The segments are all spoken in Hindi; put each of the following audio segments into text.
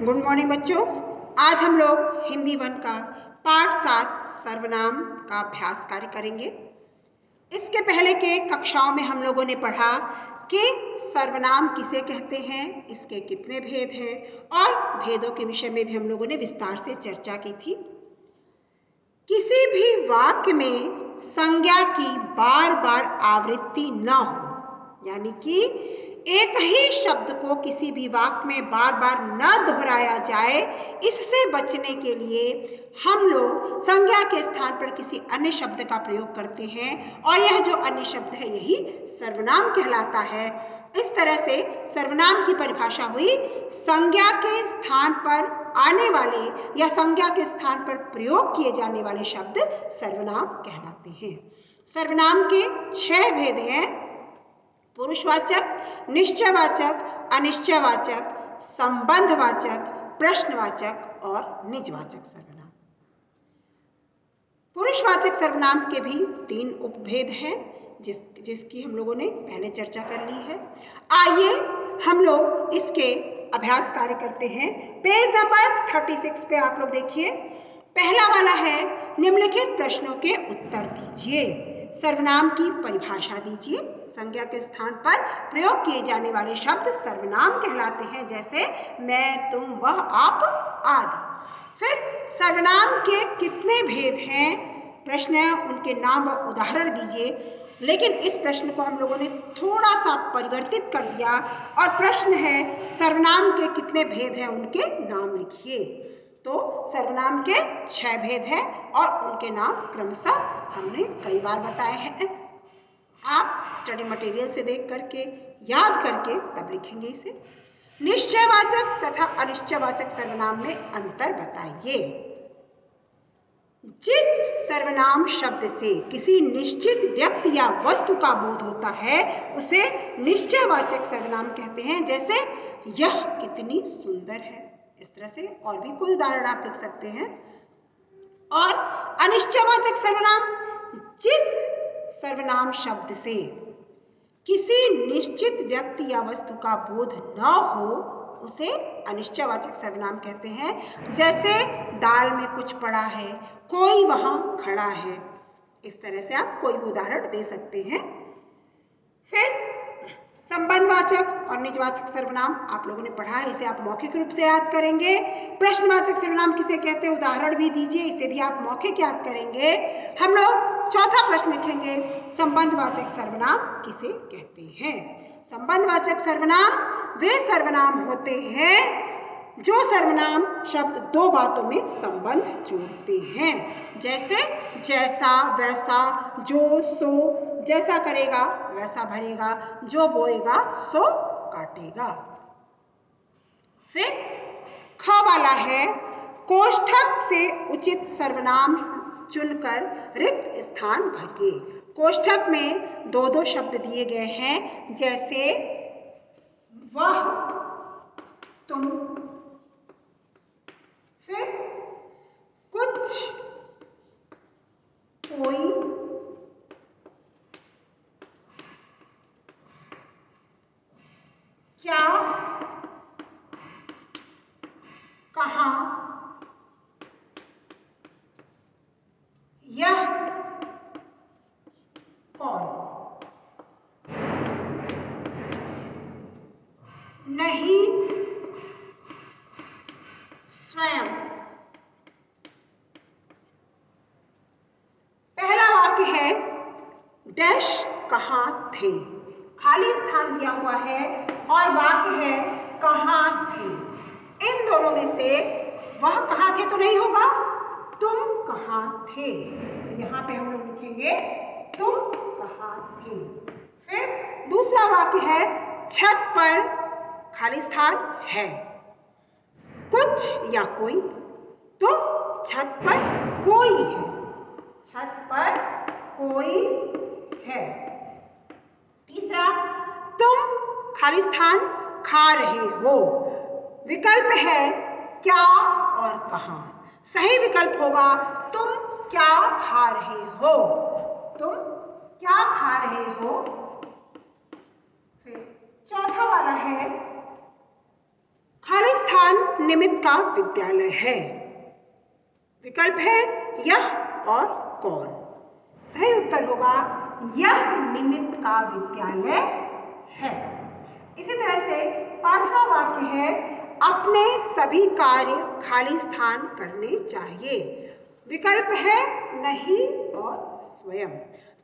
गुड मॉर्निंग बच्चों। आज हम लोग हिंदी 1 का पाठ 7 सर्वनाम का अभ्यास कार्य करेंगे। इसके पहले के कक्षाओं में हम लोगों ने पढ़ा कि सर्वनाम किसे कहते हैं, इसके कितने भेद हैं और भेदों के विषय में भी हम लोगों ने विस्तार से चर्चा की थी। किसी भी वाक्य में संज्ञा की बार बार आवृत्ति न हो, यानी कि एक ही शब्द को किसी भी वाक्य में बार बार न दोहराया जाए, इससे बचने के लिए हम लोग संज्ञा के स्थान पर किसी अन्य शब्द का प्रयोग करते हैं और यह जो अन्य शब्द है यही सर्वनाम कहलाता है। इस तरह से सर्वनाम की परिभाषा हुई, संज्ञा के स्थान पर आने वाले या संज्ञा के स्थान पर प्रयोग किए जाने वाले शब्द सर्वनाम कहलाते हैं। सर्वनाम के 6 भेद हैं: पुरुषवाचक, निश्चयवाचक, अनिश्चयवाचक, संबंधवाचक, प्रश्नवाचक और निजवाचक सर्वनाम। पुरुषवाचक सर्वनाम के भी 3 उपभेद हैं जिसकी हम लोगों ने पहले चर्चा कर ली है। आइए हम लोग इसके अभ्यास कार्य करते हैं। पेज नंबर 36 पे आप लोग देखिए। पहला वाला है, निम्नलिखित प्रश्नों के उत्तर दीजिए। सर्वनाम की परिभाषा दीजिए। संज्ञा के स्थान पर प्रयोग किए जाने वाले शब्द सर्वनाम कहलाते हैं, जैसे मैं, तुम, वह, आप आदि। फिर सर्वनाम के कितने भेद हैं, प्रश्न है, उनके नाम व उदाहरण दीजिए। लेकिन इस प्रश्न को हम लोगों ने थोड़ा सा परिवर्तित कर दिया और प्रश्न है, सर्वनाम के कितने भेद हैं, उनके नाम लिखिए। तो सर्वनाम के 6 भेद हैं और उनके नाम क्रमशः हमने कई बार बताए हैं। आप स्टडी मटेरियल से देख करके, याद करके तब लिखेंगे इसे। निश्चयवाचक तथा अनिश्चयवाचक सर्वनाम में अंतर बताइए। जिस सर्वनाम शब्द से किसी निश्चित व्यक्ति या वस्तु का बोध होता है उसे निश्चयवाचक सर्वनाम कहते हैं, जैसे यह कितनी सुंदर है। इस तरह से और भी कोई उदाहरण आप लिख सकते हैं। और अनिश्चयवाचक सर्वनाम, जिस सर्वनाम शब्द से किसी निश्चित व्यक्ति या वस्तु का बोध न हो उसे अनिश्चयवाचक सर्वनाम कहते हैं, जैसे दाल में कुछ पड़ा है, कोई वहां खड़ा है। इस तरह से आप कोई भी उदाहरण दे सकते हैं। फिर संबंधवाचक और निजवाचक सर्वनाम आप लोगों ने पढ़ा है, इसे आप मौखिक रूप से याद करेंगे। प्रश्नवाचक सर्वनाम किसे कहते हैं, उदाहरण भी दीजिए, इसे भी आप मौखिक याद करेंगे। हम लोग चौथा प्रश्न लिखेंगे, संबंधवाचक सर्वनाम किसे कहते हैं। संबंधवाचक सर्वनाम वे सर्वनाम होते हैं जो सर्वनाम शब्द 2 बातों में संबंध जोड़ते हैं, जैसे जैसा, वैसा, जो, सो। जैसा करेगा वैसा भरेगा, जो बोएगा सो काटेगा। फिर ख वाला है, कोष्ठक से उचित सर्वनाम चुनकर रिक्त स्थान भरिए। कोष्ठक में 2-2 शब्द दिए गए हैं, जैसे वह, तुम। फिर कुछ, कोई, क्या, कहाँ, यह, कौन। नहीं, स्वयं। पहला वाक्य है, डैश कहाँ थे। खाली स्थान दिया हुआ है और वाक्य है कहाँ थे। इन दोनों में से वह कहाँ थे तो नहीं होगा, तुम कहाँ थे। तो यहाँ पे हम लोग लिखेंगे तुम कहाँ थे। फिर दूसरा वाक्य है, छत पर खाली स्थान है, कुछ या कोई, तो छत पर कोई है। छत पर कोई है। तीसरा, तुम खाली स्थान खा रहे हो। विकल्प है क्या और कहाँ। सही विकल्प होगा तुम क्या खा रहे हो। तुम क्या खा रहे हो। फिर चौथा वाला है, खाली स्थान निमित्त का विद्यालय है। विकल्प है यह और कौन। सही उत्तर होगा यह निमित्त का विद्यालय है। इसी तरह से पांचवा वाक्य है अपने सभी कार्य खाली स्थान करने चाहिए। विकल्प है नहीं और स्वयं।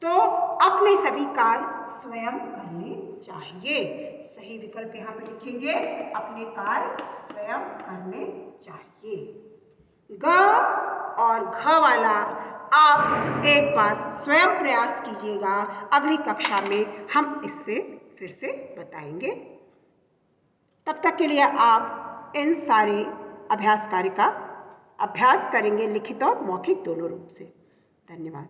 तो अपने सभी कार्य स्वयं करने चाहिए। सही विकल्प यहाँ पे लिखेंगे अपने कार्य स्वयं करने चाहिए। ग और घ वाला आप एक बार स्वयं प्रयास कीजिएगा। अगली कक्षा में हम इससे फिर से बताएंगे। तब तक के लिए आप इन सारे अभ्यास कार्य का अभ्यास करेंगे, लिखित और मौखिक दोनों रूप से। धन्यवाद।